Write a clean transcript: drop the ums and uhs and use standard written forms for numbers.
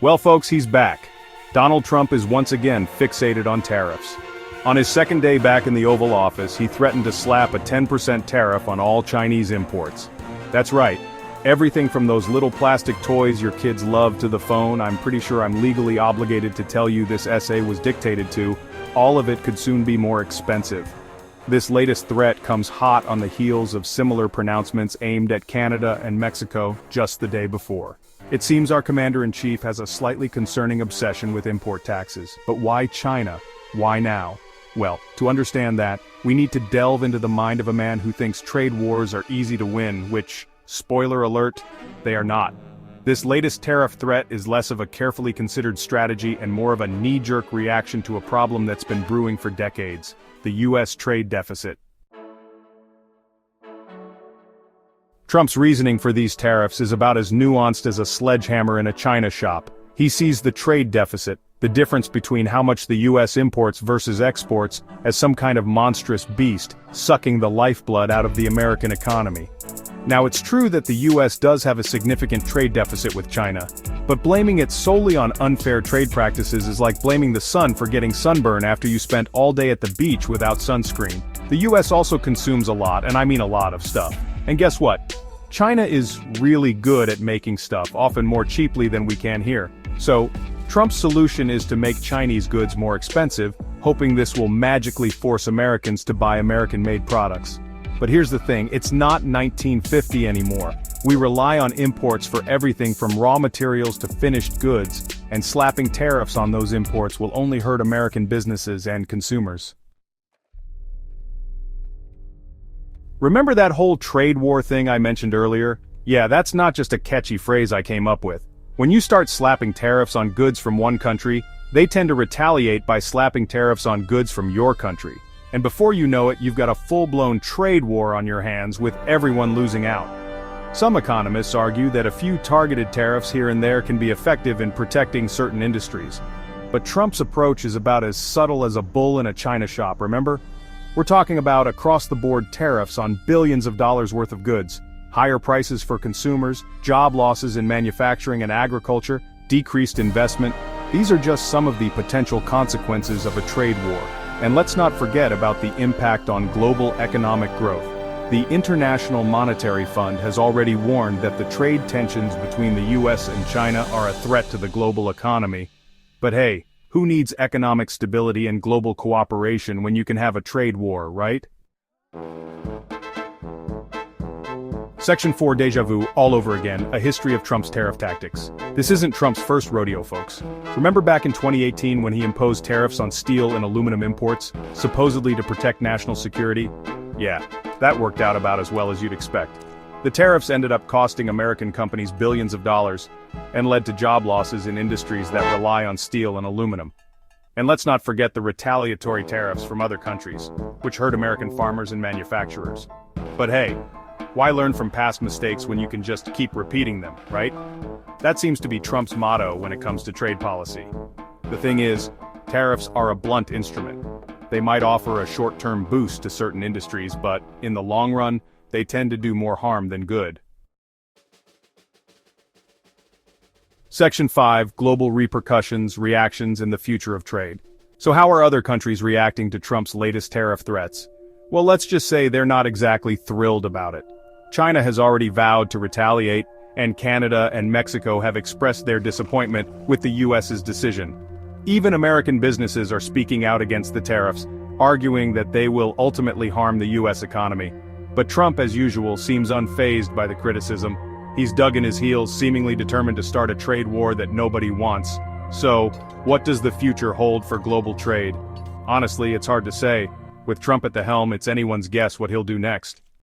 Well, folks, he's back. Donald Trump is once again fixated on tariffs. On his second day back in the Oval Office, he threatened to slap a 10% tariff on all Chinese imports. That's right. Everything from those little plastic toys your kids love to the phone, I'm pretty sure I'm legally obligated to tell you this essay was dictated to, all of it could soon be more expensive. This latest threat comes hot on the heels of similar pronouncements aimed at Canada and Mexico just the day before. It seems our commander-in-chief has a slightly concerning obsession with import taxes. But why China? Why now? Well, to understand that, we need to delve into the mind of a man who thinks trade wars are easy to win, which, spoiler alert, they are not. This latest tariff threat is less of a carefully considered strategy and more of a knee-jerk reaction to a problem that's been brewing for decades: the U.S. trade deficit. Trump's reasoning for these tariffs is about as nuanced as a sledgehammer in a china shop. He sees the trade deficit, the difference between how much the U.S. imports versus exports, as some kind of monstrous beast, sucking the lifeblood out of the American economy. Now, it's true that the U.S. does have a significant trade deficit with China, but blaming it solely on unfair trade practices is like blaming the sun for getting sunburn after you spent all day at the beach without sunscreen. The U.S. also consumes a lot, and I mean a lot of stuff. And guess what? China is really good at making stuff, often more cheaply than we can here. So, Trump's solution is to make Chinese goods more expensive, hoping this will magically force Americans to buy American-made products. But here's the thing, it's not 1950 anymore. We rely on imports for everything from raw materials to finished goods, and slapping tariffs on those imports will only hurt American businesses and consumers. Remember that whole trade war thing I mentioned earlier? Yeah, that's not just a catchy phrase I came up with. When you start slapping tariffs on goods from one country, they tend to retaliate by slapping tariffs on goods from your country. And before you know it, you've got a full-blown trade war on your hands with everyone losing out. Some economists argue that a few targeted tariffs here and there can be effective in protecting certain industries. But Trump's approach is about as subtle as a bull in a china shop, remember? We're talking about across-the-board tariffs on billions of dollars worth of goods, higher prices for consumers, job losses in manufacturing and agriculture, decreased investment. These are just some of the potential consequences of a trade war. And let's not forget about the impact on global economic growth. The International Monetary Fund has already warned that the trade tensions between the US and China are a threat to the global economy. But hey, who needs economic stability and global cooperation when you can have a trade war, right? Section 4 Deja Vu, all over again, a history of Trump's tariff tactics. This isn't Trump's first rodeo, folks. Remember back in 2018 when he imposed tariffs on steel and aluminum imports, supposedly to protect national security? Yeah, that worked out about as well as you'd expect. The tariffs ended up costing American companies billions of dollars, and led to job losses in industries that rely on steel and aluminum. And let's not forget the retaliatory tariffs from other countries, which hurt American farmers and manufacturers. But hey, why learn from past mistakes when you can just keep repeating them, right? That seems to be Trump's motto when it comes to trade policy. The thing is, tariffs are a blunt instrument. They might offer a short-term boost to certain industries, but in the long run, they tend to do more harm than good. Section 5, Global Repercussions, Reactions, and the Future of Trade. So how are other countries reacting to Trump's latest tariff threats? Well, let's just say they're not exactly thrilled about it. China has already vowed to retaliate, and Canada and Mexico have expressed their disappointment with the US's decision. Even American businesses are speaking out against the tariffs, arguing that they will ultimately harm the US economy. But Trump, as usual, seems unfazed by the criticism. He's dug in his heels, seemingly determined to start a trade war that nobody wants. So, what does the future hold for global trade? Honestly, it's hard to say. With Trump at the helm, it's anyone's guess what he'll do next.